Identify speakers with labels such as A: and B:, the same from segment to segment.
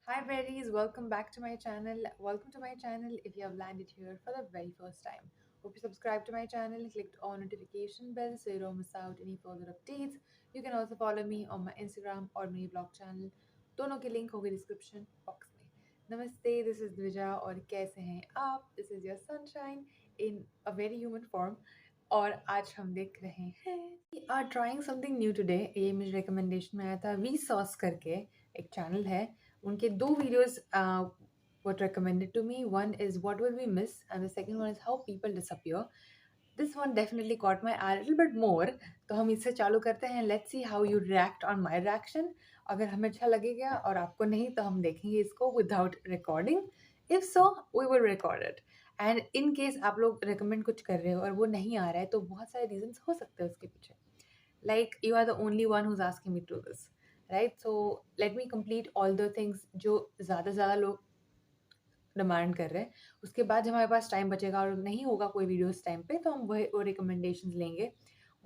A: Hi berries, welcome back to my channel. Welcome to my channel if you have landed here for the very first time. Hope you subscribe to my channel, clicked on notification bell so you don't miss out any further updates. You can also follow me on my Instagram or mini blog channel. दोनों के link होंगे description box में. Namaste, this is Dvija और कैसे हैं आप? This is your sunshine in a very human form. और आज हम देख रहे हैं We are trying something new today. ये मुझे recommendation में आया था vsauce करके एक channel है. उनके दो videos what recommended to me. One is what will we miss and the second one is how people disappear. This one definitely caught my eye a little bit more. तो हम इससे चालू करते हैं. Let's see how you react on my reaction. अगर हमें अच्छा लगेगा और आपको नहीं तो हम देखेंगे इसको without recording. If so, we will record it. And in case आप लोग रिकमेंड कुछ कर रहे हो और वो नहीं आ रहा है तो बहुत सारे रीजंस हो सकते हैं उसके पीछे. Like you are the only one who's asking me to this, right? So let me complete all the things जो ज़्यादा से ज़्यादा लोग डिमांड कर रहे हैं. उसके बाद जब हमारे पास टाइम बचेगा और नहीं होगा कोई वीडियो इस टाइम पे तो हम वो रिकमेंडेशंस लेंगे.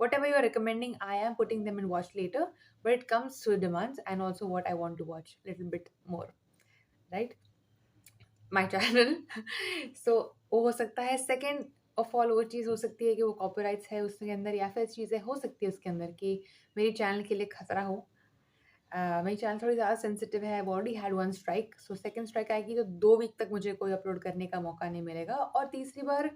A: Whatever you are recommending I am putting them in watch later but it comes to demands and also what I want to watch little bit more, right? My channel. So वो हो सकता है. Second of all वो चीज़ हो सकती है कि वो कॉपीराइट्स है उसके अंदर या फिर चीज़ें हो सकती है उसके अंदर कि मेरी चैनल के लिए खतरा हो. मेरी चैनल थोड़ी ज़्यादा सेंसिटिव है. I already had one strike, so second strike आएगी तो 2 वीक तक मुझे कोई अपलोड करने का मौका नहीं मिलेगा और तीसरी बार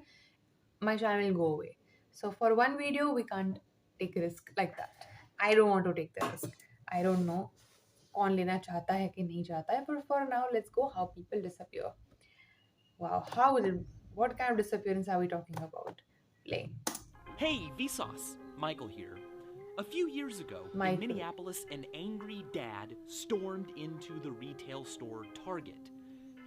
A: my channel will go away. So for one video we can't take risk like that. I don't want to take the risk. I don't know कौन लेना चाहता है कि नहीं चाहता है, पर for now let's go how people disappear. Wow, how will it, what kind of disappearance are we talking about? Play.
B: Hey, Vsauce! Michael here. A few years ago,
A: Michael.
B: in Minneapolis, an angry dad stormed into the retail store Target.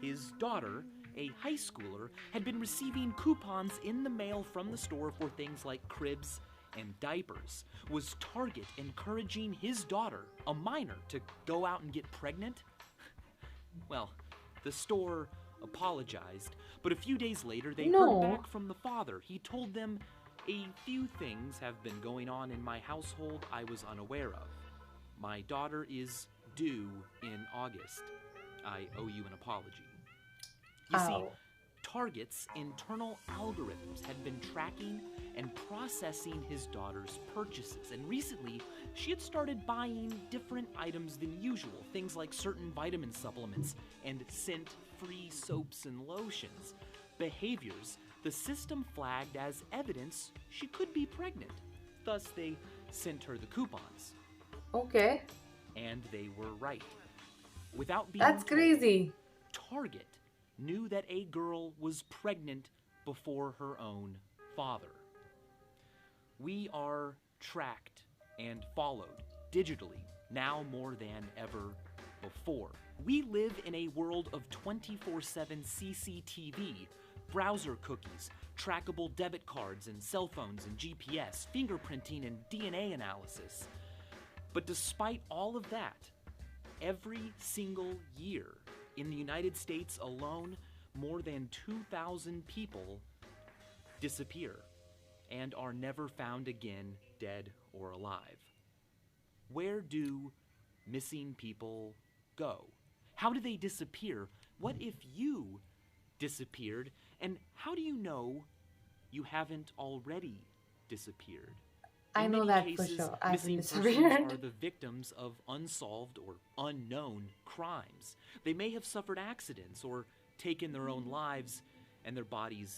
B: His daughter, a high schooler, had been receiving coupons in the mail from the store for things like cribs and diapers. Was Target encouraging his daughter, a minor, to go out and get pregnant? Well, the store apologized, but a few days later they heard back from the father. He told them, "A few things have been going on in my household I was unaware of. My daughter is due in August. I owe you an apology." You see, Target's internal algorithms had been tracking and processing his daughter's purchases, and recently she had started buying different items than usual, things like certain vitamin supplements and scent-free soaps and lotions. Behaviors the system flagged as evidence she could be pregnant. Thus, they sent her the coupons.
A: Okay.
B: And they were right. Without being
A: That's crazy.
B: Target knew that a girl was pregnant before her own father. We are tracked and followed digitally now more than ever before. We live in a world of 24/7 CCTV, browser cookies, trackable debit cards and cell phones and GPS, fingerprinting and DNA analysis. But despite all of that, every single year in the United States alone, more than 2,000 people disappear and are never found again, dead or alive. Where do missing people go? How do they disappear? What if you disappeared? And how do you know you haven't already disappeared?
A: I know that for sure. I've been disappeared.
B: Are the victims of unsolved or unknown crimes. They may have suffered accidents or taken their own lives, and their bodies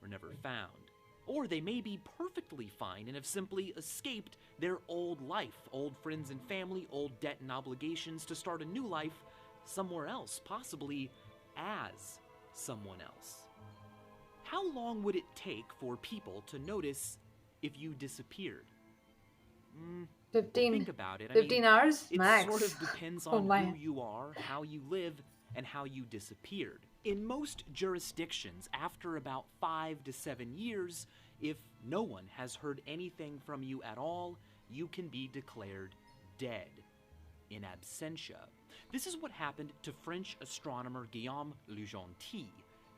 B: were never found. Or they may be perfectly fine and have simply escaped their old life, old friends and family, old debt and obligations, to start a new life somewhere else, possibly as someone else. How long would it take for people to notice if you disappeared?
A: 15.
B: Think about it.
A: 15 hours?
B: It
A: Max.
B: sort of depends on who you are, how you live, and how you disappeared. In most jurisdictions, after about 5 to 7 years, if no one has heard anything from you at all, you can be declared dead in absentia. This is what happened to French astronomer Giam Lanti.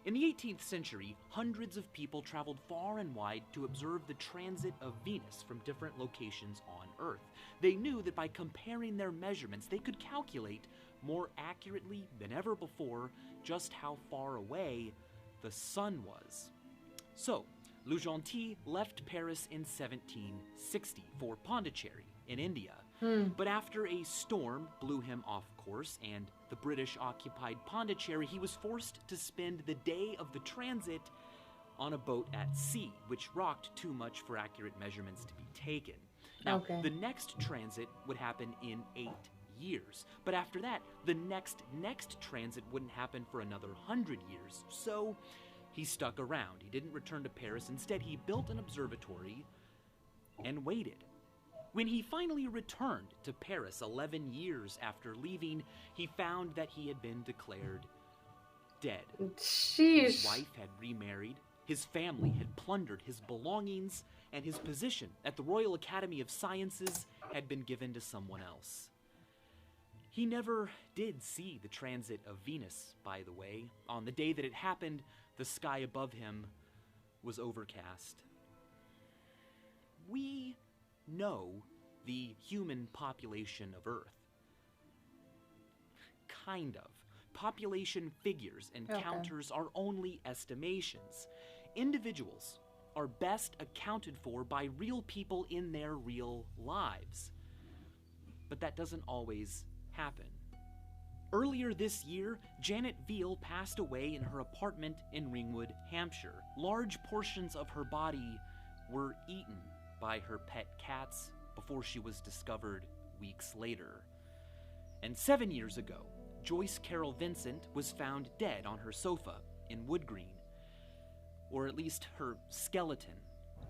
B: In the 18th century, hundreds of people traveled far and wide to observe the transit of Venus from different locations on Earth. They knew that by comparing their measurements, they could calculate more accurately than ever before just how far away the sun was. So, Lanti left Paris in 1760 for Pondicherry in India. But after a storm blew him off course and the British occupied Pondicherry, he was forced to spend the day of the transit on a boat at sea, which rocked too much for accurate measurements to be taken. Now, the next transit would happen in 8 years, but after that, the next transit wouldn't happen for another 100 years. So he stuck around. He didn't return to Paris. Instead, he built an observatory and waited. When he finally returned to Paris 11 years after leaving, he found that he had been declared dead.
A: Sheesh.
B: His wife had remarried, his family had plundered his belongings, and his position at the Royal Academy of Sciences had been given to someone else. He never did see the transit of Venus, by the way. On the day that it happened, the sky above him was overcast. We know the human population of Earth. Kind of. Population figures and counters are only estimations. Individuals are best accounted for by real people in their real lives. But that doesn't always happen. Earlier this year, Janet Veal passed away in her apartment in Ringwood, Hampshire. Large portions of her body were eaten by her pet cats before she was discovered weeks later. And 7 years ago, Joyce Carol Vincent was found dead on her sofa in Wood Green. Or at least her skeleton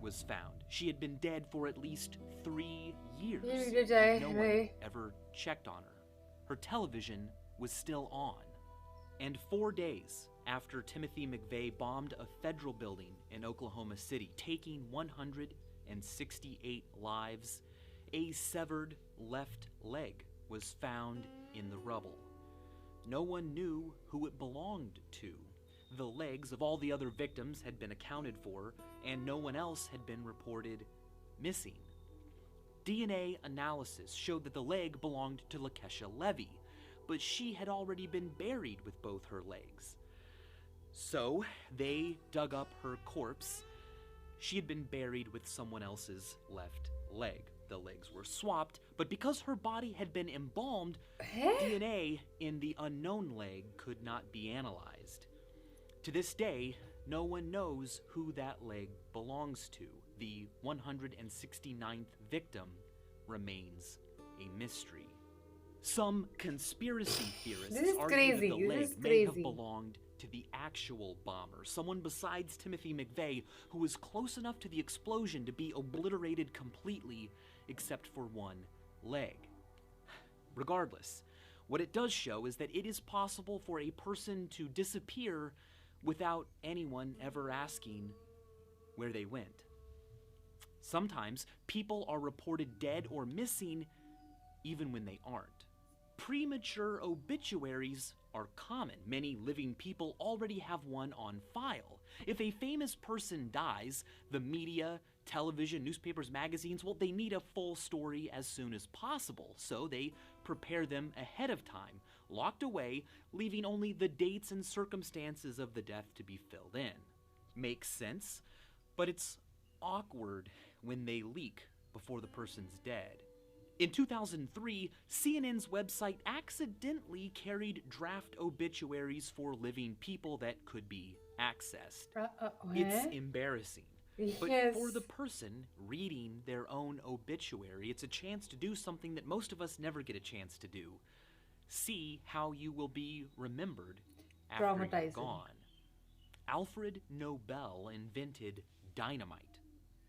B: was found. She had been dead for at least 3 years. No one ever checked on her. Her television was still on. And 4 days after Timothy McVeigh bombed a federal building in Oklahoma City, taking 168 lives, a severed left leg was found in the rubble. No one knew who it belonged to. The legs of all the other victims had been accounted for, and no one else had been reported missing. DNA analysis showed that the leg belonged to Lakesha Levy, but she had already been buried with both her legs. So they dug up her corpse. She had been buried with someone else's left leg. The legs were swapped, but because her body had been embalmed, DNA in the unknown leg could not be analyzed. To this day, no one knows who that leg belongs to. The 169th victim remains a mystery. Some conspiracy theorists argue that the leg may have belonged to the actual bomber, someone besides Timothy McVeigh, who was close enough to the explosion to be obliterated completely except for one leg. Regardless, what it does show is that it is possible for a person to disappear without anyone ever asking where they went. Sometimes people are reported dead or missing even when they aren't. Premature obituaries are common. Many living people already have one on file. If a famous person dies, the media, television, newspapers, magazines, well, they need a full story as soon as possible, so they prepare them ahead of time, locked away, leaving only the dates and circumstances of the death to be filled in. Makes sense, but it's awkward when they leak before the person's dead. In 2003, CNN's website accidentally carried draft obituaries for living people that could be accessed. It's embarrassing. But for the person reading their own obituary, it's a chance to do something that most of us never get a chance to do. See how you will be remembered after you're gone. Alfred Nobel invented dynamite.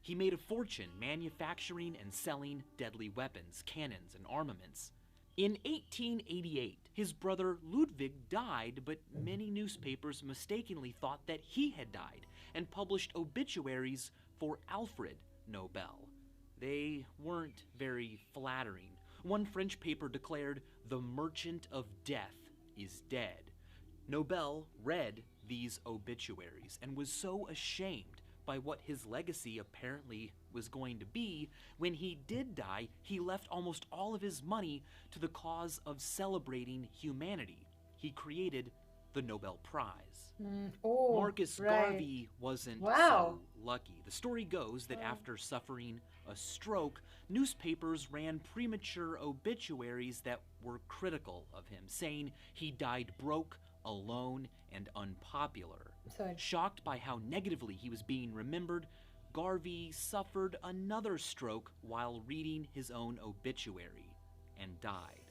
B: He made a fortune manufacturing and selling deadly weapons, cannons, and armaments. In 1888, his brother Ludwig died, but many newspapers mistakenly thought that he had died and published obituaries for Alfred Nobel. They weren't very flattering. One French paper declared, "The merchant of death is dead." Nobel read these obituaries and was so ashamed by what his legacy apparently was going to be. When he did die, he left almost all of his money to the cause of celebrating humanity. He created the Nobel Prize.
A: Oh,
B: Marcus
A: right.
B: Garvey wasn't
A: Wow.
B: so lucky. The story goes that after suffering a stroke, newspapers ran premature obituaries that were critical of him, saying he died broke, alone, and unpopular.
A: Sorry.
B: Shocked by how negatively he was being remembered, Garvey suffered another stroke while reading his own obituary and died.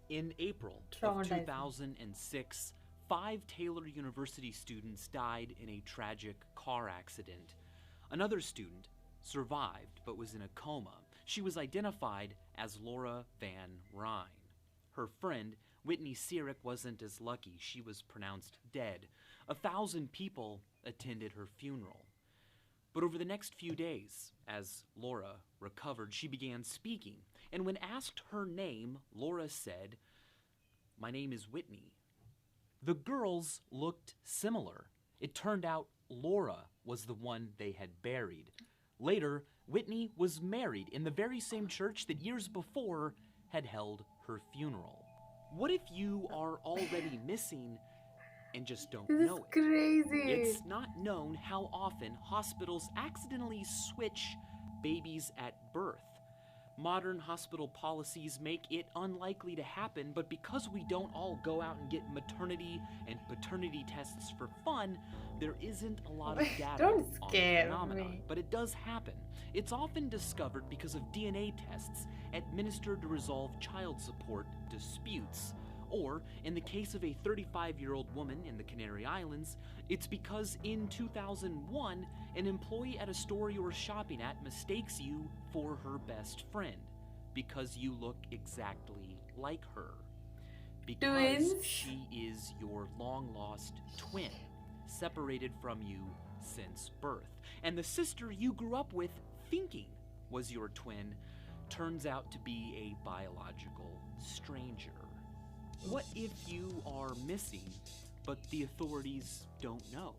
B: In April of
A: Traumatizing.
B: 2006, 5 Taylor University students died in a tragic car accident. Another student survived but was in a coma. She was identified as Laura Van Ryn. Her friend, Whitney Sierick, wasn't as lucky. She was pronounced dead. 1,000 people attended her funeral. But over the next few days, as Laura recovered, she began speaking. And when asked her name, Laura said, "My name is Whitney." The girls looked similar. It turned out Laura was the one they had buried. Later, Whitney was married in the very same church that years before had held her funeral. What if you are already missing and just don't
A: This is
B: know it?
A: crazy.
B: It's not known how often hospitals accidentally switch babies at birth. Modern hospital policies make it unlikely to happen, but because we don't all go out and get maternity and paternity tests for fun, there isn't a lot of data
A: Don't
B: on the
A: scare
B: phenomenon.
A: me.
B: But it does happen. It's often discovered because of DNA tests administered to resolve child support disputes. Or, in the case of a 35-year-old woman in the Canary Islands, it's because in 2001, an employee at a store you were shopping at mistakes you for her best friend because you look exactly like her. Because
A: Twins?
B: she is your long-lost twin, separated from you since birth. And the sister you grew up with thinking was your twin turns out to be a biological stranger. What if you are missing, but the authorities don't know?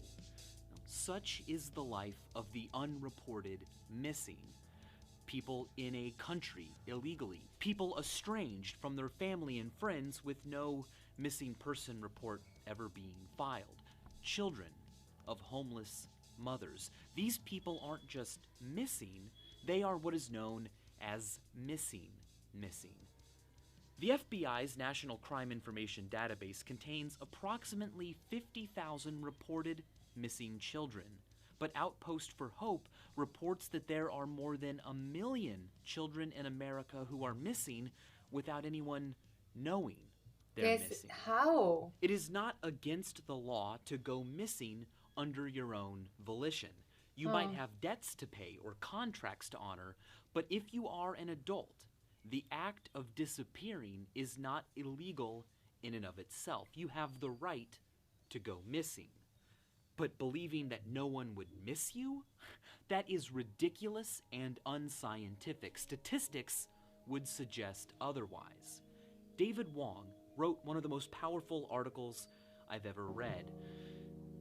B: Such is the life of the unreported missing. People in a country illegally, people estranged from their family and friends with no missing person report ever being filed. Children of homeless mothers. These people aren't just missing, they are what is known as missing. The FBI's National Crime Information Database contains approximately 50,000 reported missing children, but Outpost for Hope reports that there are more than 1 million children in America who are missing without anyone knowing they're missing.
A: How?
B: It is not against the law to go missing under your own volition. You might have debts to pay or contracts to honor, but if you are an adult, the act of disappearing is not illegal in and of itself. You have the right to go missing. But believing that no one would miss you? That is ridiculous and unscientific. Statistics would suggest otherwise. David Wong wrote one of the most powerful articles I've ever read.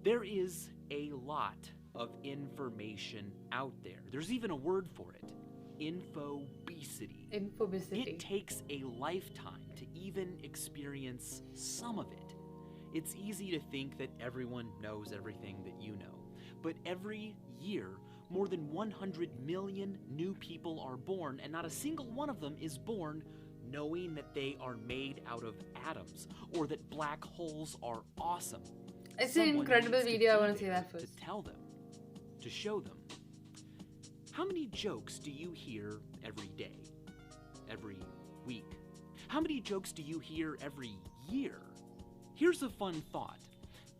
B: There is a lot of information out there. There's even a word for it. Infobesity. It takes a lifetime to even experience some of it. It's easy to think that everyone knows everything that you know, but every year, more than 100 million new people are born, and not a single one of them is born knowing that they are made out of atoms, or that black holes are awesome.
A: It's an incredible video. I want to see that first.
B: To tell them, to show them. How many jokes do you hear every day, every week? How many jokes do you hear every year? Here's a fun thought.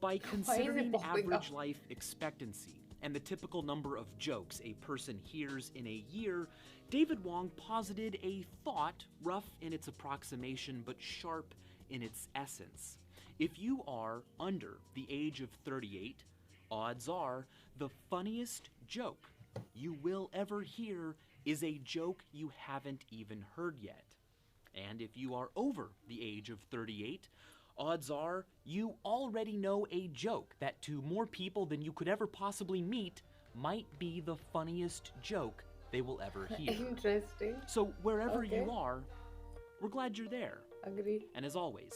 B: By considering average life expectancy and the typical number of jokes a person hears in a year, David Wong posited a thought, rough in its approximation but sharp in its essence. If you are under the age of 38, odds are the funniest joke you will ever hear is a joke you haven't even heard yet. And if you are over the age of 38, odds are you already know a joke that to more people than you could ever possibly meet might be the funniest joke they will ever hear.
A: Interesting.
B: So wherever
A: Okay.
B: you are, we're glad you're there.
A: Agree.
B: And as always,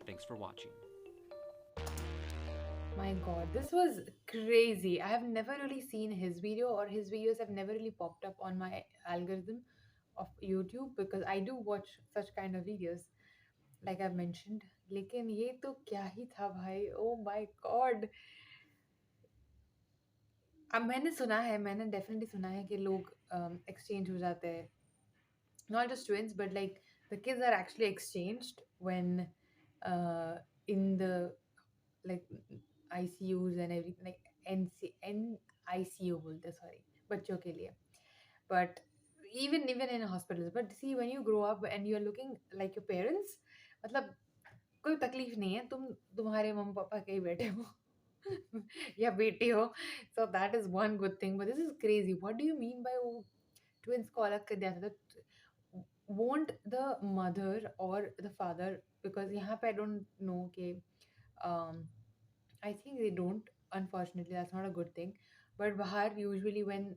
B: thanks for watching.
A: My god, this was crazy. I have never really seen his video, or his videos have never really popped up on my algorithm of YouTube, because I do watch such kind of videos, like I've mentioned. लेकिन ये तो क्या ही था भाई, oh my god. अब मैंने definitely सुना है कि लोग एक्सचेंज हो जाते हैं, not just twins, but like the kids are actually exchanged when in the like ICUs and everything, like NICU बोलते हैं, sorry, बच्चों के लिए. But even in hospitals, but see, when you grow up and you're looking like your parents, मतलब कोई तकलीफ नहीं है, तुम्हारे मम्मी पापा के ही बेटे हो या बेटी हो, so that is one good thing. But this is crazy. What do you mean by वो twins को अलग कर दिया था? Won't the mother or the father, because यहाँ पे I don't know कि I think they don't, unfortunately that's not a good thing, but bahar usually when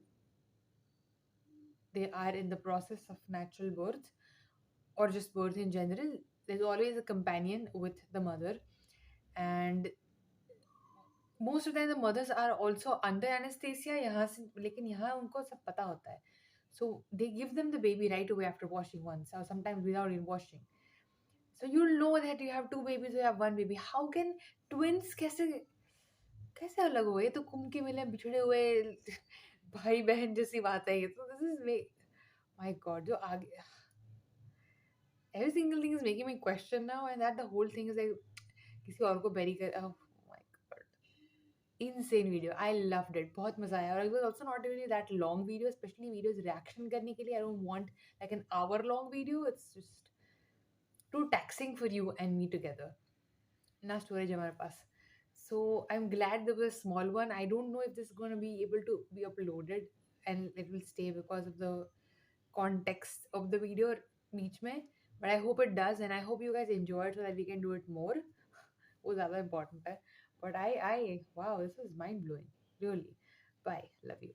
A: they are in the process of natural birth or just birth in general, there's always a companion with the mother, and most of the time the mothers are also under anesthesia यहाँ से, लेकिन यहाँ उनको सब पता होता है, so they give them the baby right away after washing once, or sometimes without even washing. So you'll know that you have two babies or you have one baby. How can twins कैसे कैसे अलग हुए? तो कुम के मिले बिछड़े हुए भाई बहन जैसी बात है ये. So this is my god, जो आगे every single thing is making me question now, and that the whole thing is like किसी और को bury कर. Oh my god, insane video. I loved it. बहुत मजा आया. और it was also not really that long video, especially videos reaction करने के लिए. I don't want like an hour long video. It's just too taxing for you and me together. ना storage है हमारे पास. So I'm glad there was a small one. I don't know if this is going to be able to be uploaded and it will stay because of the context of the video बीच में. But I hope it does, and I hope you guys enjoy it so that we can do it more. वो ज़्यादा important है. But wow, this was mind blowing. Really. Bye. Love you.